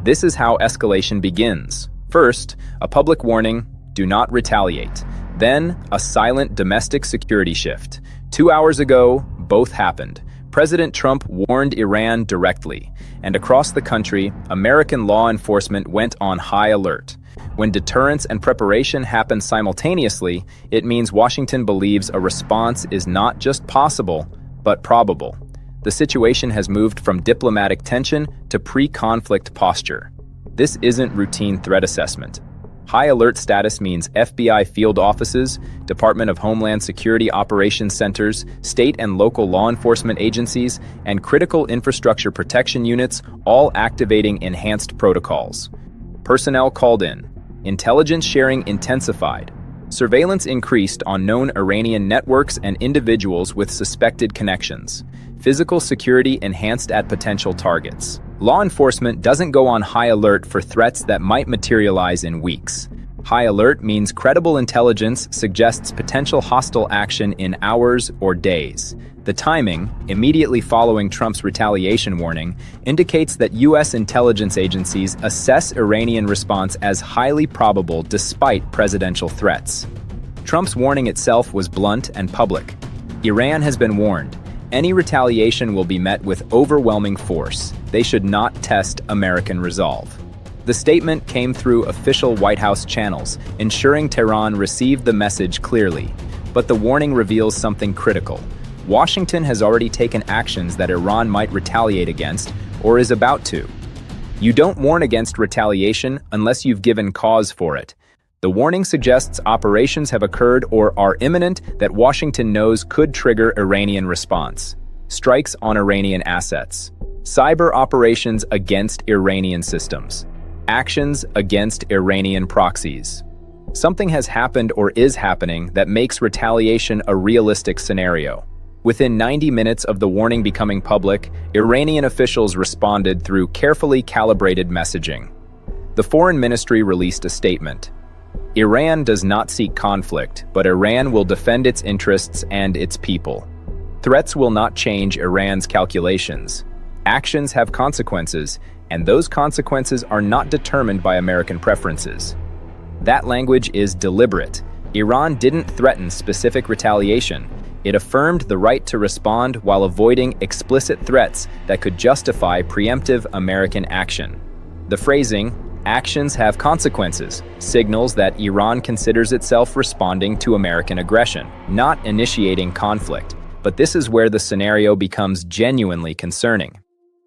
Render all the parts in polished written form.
This is how escalation begins. First, a public warning, do not retaliate. Then, a silent domestic security shift. 2 hours ago, both happened. President Trump warned Iran directly, and across the country, American law enforcement went on high alert. When deterrence and preparation happen simultaneously, it means Washington believes a response is not just possible, but probable. The situation has moved from diplomatic tension to pre-conflict posture. This isn't routine threat assessment. High alert status means FBI field offices, Department of Homeland Security operations centers, state and local law enforcement agencies, and critical infrastructure protection units all activating enhanced protocols. Personnel called in. Intelligence sharing intensified. Surveillance increased on known Iranian networks and individuals with suspected connections. Physical security enhanced at potential targets. Law enforcement doesn't go on high alert for threats that might materialize in weeks. High alert means credible intelligence suggests potential hostile action in hours or days. The timing, immediately following Trump's retaliation warning, indicates that U.S. intelligence agencies assess Iranian response as highly probable despite presidential threats. Trump's warning itself was blunt and public. Iran has been warned. Any retaliation will be met with overwhelming force. They should not test American resolve. The statement came through official White House channels, ensuring Tehran received the message clearly. But the warning reveals something critical. Washington has already taken actions that Iran might retaliate against, or is about to. You don't warn against retaliation unless you've given cause for it. The warning suggests operations have occurred or are imminent that Washington knows could trigger Iranian response. Strikes on Iranian assets. Cyber operations against Iranian systems. Actions against Iranian proxies. Something has happened or is happening that makes retaliation a realistic scenario. Within 90 minutes of the warning becoming public, Iranian officials responded through carefully calibrated messaging. The Foreign Ministry released a statement. Iran does not seek conflict, but Iran will defend its interests and its people. Threats will not change Iran's calculations. Actions have consequences, and those consequences are not determined by American preferences. That language is deliberate. Iran didn't threaten specific retaliation. It affirmed the right to respond while avoiding explicit threats that could justify preemptive American action. The phrasing, "actions have consequences," signals that Iran considers itself responding to American aggression, not initiating conflict. But this is where the scenario becomes genuinely concerning.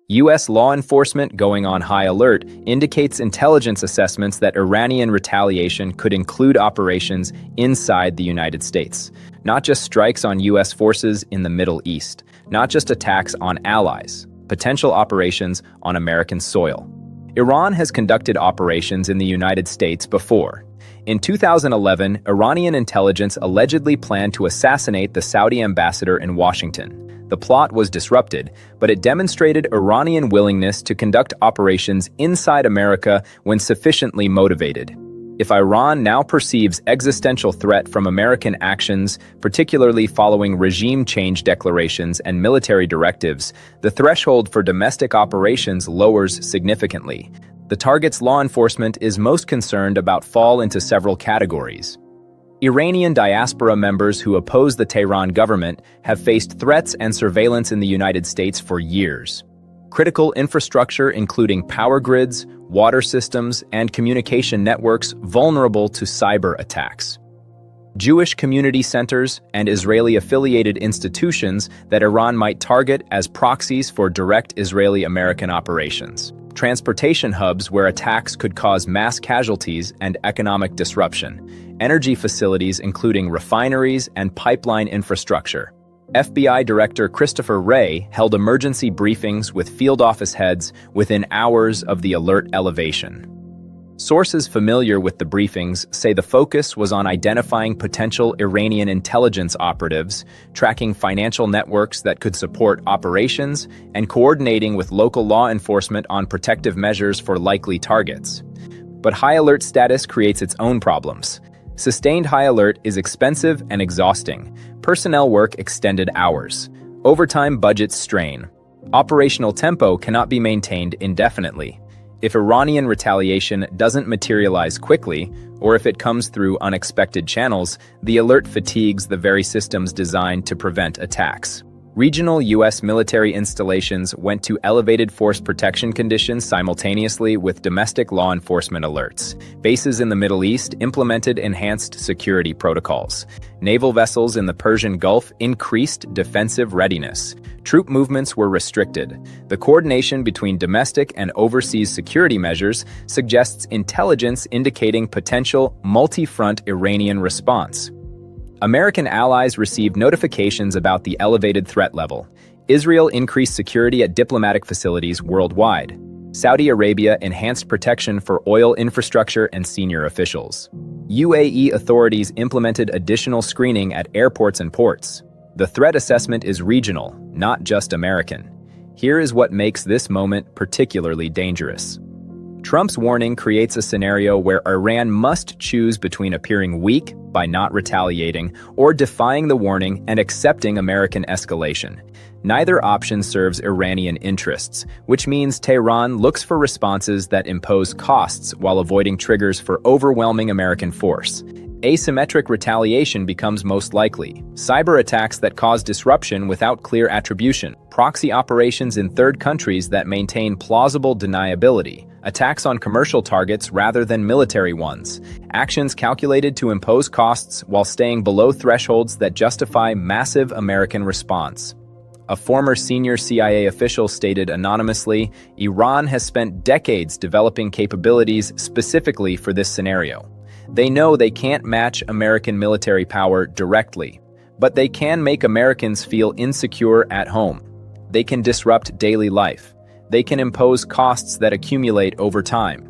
U.S. law enforcement going on high alert indicates intelligence assessments that Iranian retaliation could include operations inside the United States, not just strikes on U.S. forces in the Middle East, not just attacks on allies, potential operations on American soil. Iran has conducted operations in the United States before. In 2011, Iranian intelligence allegedly planned to assassinate the Saudi ambassador in Washington. The plot was disrupted, but it demonstrated Iranian willingness to conduct operations inside America when sufficiently motivated. If Iran now perceives existential threat from American actions, particularly following regime change declarations and military directives, the threshold for domestic operations lowers significantly. The target's law enforcement is most concerned about fall into several categories. Iranian diaspora members who oppose the Tehran government have faced threats and surveillance in the United States for years. Critical infrastructure, including power grids, water systems, and communication networks vulnerable to cyber attacks. Jewish community centers and Israeli-affiliated institutions that Iran might target as proxies for direct Israeli-American operations. Transportation hubs where attacks could cause mass casualties and economic disruption. Energy facilities including refineries and pipeline infrastructure. FBI Director Christopher Wray held emergency briefings with field office heads within hours of the alert elevation. Sources familiar with the briefings say the focus was on identifying potential Iranian intelligence operatives, tracking financial networks that could support operations, and coordinating with local law enforcement on protective measures for likely targets. But high alert status creates its own problems. Sustained high alert is expensive and exhausting. Personnel work extended hours. Overtime budgets strain. Operational tempo cannot be maintained indefinitely. If Iranian retaliation doesn't materialize quickly, or if it comes through unexpected channels, the alert fatigues the very systems designed to prevent attacks. Regional U.S. military installations went to elevated force protection conditions simultaneously with domestic law enforcement alerts. Bases in the Middle East implemented enhanced security protocols. Naval vessels in the Persian Gulf increased defensive readiness. Troop movements were restricted. The coordination between domestic and overseas security measures suggests intelligence indicating potential multi-front Iranian response. American allies received notifications about the elevated threat level. Israel increased security at diplomatic facilities worldwide. Saudi Arabia enhanced protection for oil infrastructure and senior officials. UAE authorities implemented additional screening at airports and ports. The threat assessment is regional, not just American. Here is what makes this moment particularly dangerous. Trump's warning creates a scenario where Iran must choose between appearing weak by not retaliating or defying the warning and accepting American escalation. Neither option serves Iranian interests, which means Tehran looks for responses that impose costs while avoiding triggers for overwhelming American force. Asymmetric retaliation becomes most likely. Cyber attacks that cause disruption without clear attribution. Proxy operations in third countries that maintain plausible deniability. Attacks on commercial targets rather than military ones. Actions calculated to impose costs while staying below thresholds that justify massive American response. A former senior CIA official stated anonymously, Iran has spent decades developing capabilities specifically for this scenario. They know they can't match American military power directly, but they can make Americans feel insecure at home. They can disrupt daily life. They can impose costs that accumulate over time.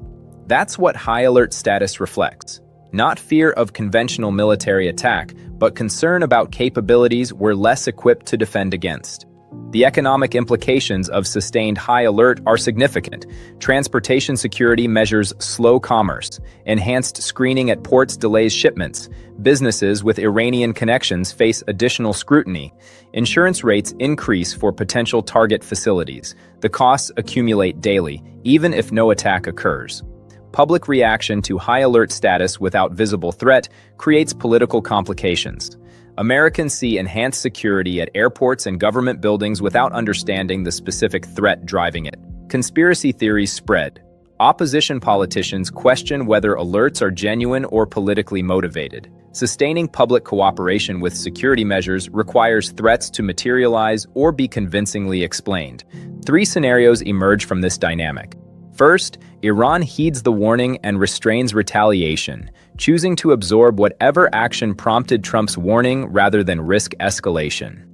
That's what high alert status reflects. Not fear of conventional military attack, but concern about capabilities we're less equipped to defend against. The economic implications of sustained high alert are significant. Transportation security measures slow commerce. Enhanced screening at ports delays shipments. Businesses with Iranian connections face additional scrutiny. Insurance rates increase for potential target facilities. The costs accumulate daily, even if no attack occurs. Public reaction to high alert status without visible threat creates political complications. Americans see enhanced security at airports and government buildings without understanding the specific threat driving it. Conspiracy theories spread. Opposition politicians question whether alerts are genuine or politically motivated. Sustaining public cooperation with security measures requires threats to materialize or be convincingly explained. Three scenarios emerge from this dynamic. First, Iran heeds the warning and restrains retaliation, choosing to absorb whatever action prompted Trump's warning rather than risk escalation.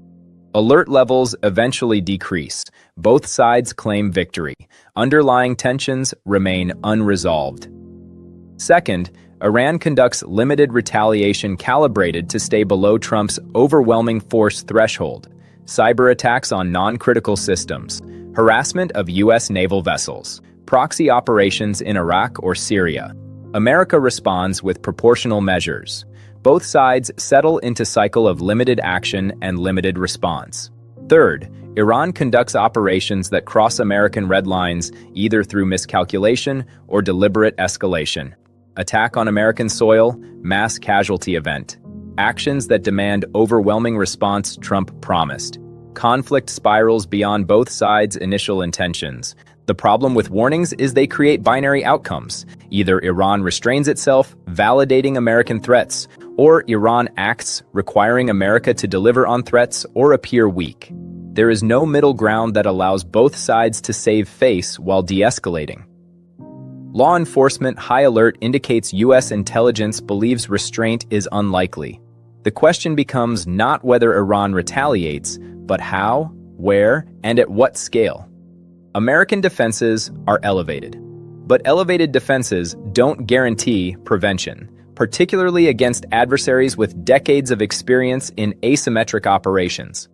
Alert levels eventually decrease. Both sides claim victory. Underlying tensions remain unresolved. Second, Iran conducts limited retaliation calibrated to stay below Trump's overwhelming force threshold. Cyber attacks on non-critical systems. Harassment of U.S. naval vessels. Proxy operations in Iraq or Syria. America responds with proportional measures. Both sides settle into cycle of limited action and limited response. Third, Iran conducts operations that cross American red lines either through miscalculation or deliberate escalation. Attack on American soil, mass casualty event. Actions that demand overwhelming response Trump promised. Conflict spirals beyond both sides' initial intentions. The problem with warnings is they create binary outcomes. Either Iran restrains itself, validating American threats, or Iran acts, requiring America to deliver on threats or appear weak. There is no middle ground that allows both sides to save face while de-escalating. Law enforcement high alert indicates U.S. intelligence believes restraint is unlikely. The question becomes not whether Iran retaliates, but how, where, and at what scale. American defenses are elevated, but elevated defenses don't guarantee prevention, particularly against adversaries with decades of experience in asymmetric operations.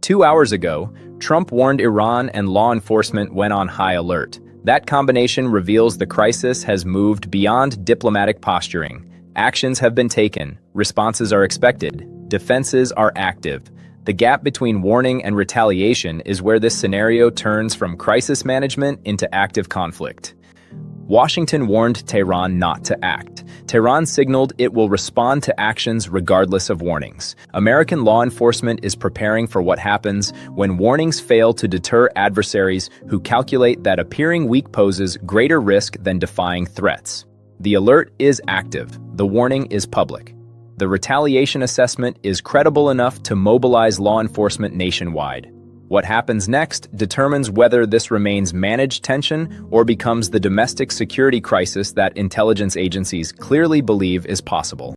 2 hours ago, Trump warned Iran and law enforcement went on high alert. That combination reveals the crisis has moved beyond diplomatic posturing. Actions have been taken, responses are expected, defenses are active. The gap between warning and retaliation is where this scenario turns from crisis management into active conflict. Washington warned Tehran not to act. Tehran signaled it will respond to actions regardless of warnings. American law enforcement is preparing for what happens when warnings fail to deter adversaries who calculate that appearing weak poses greater risk than defying threats. The alert is active. The warning is public. The retaliation assessment is credible enough to mobilize law enforcement nationwide. What happens next determines whether this remains managed tension or becomes the domestic security crisis that intelligence agencies clearly believe is possible.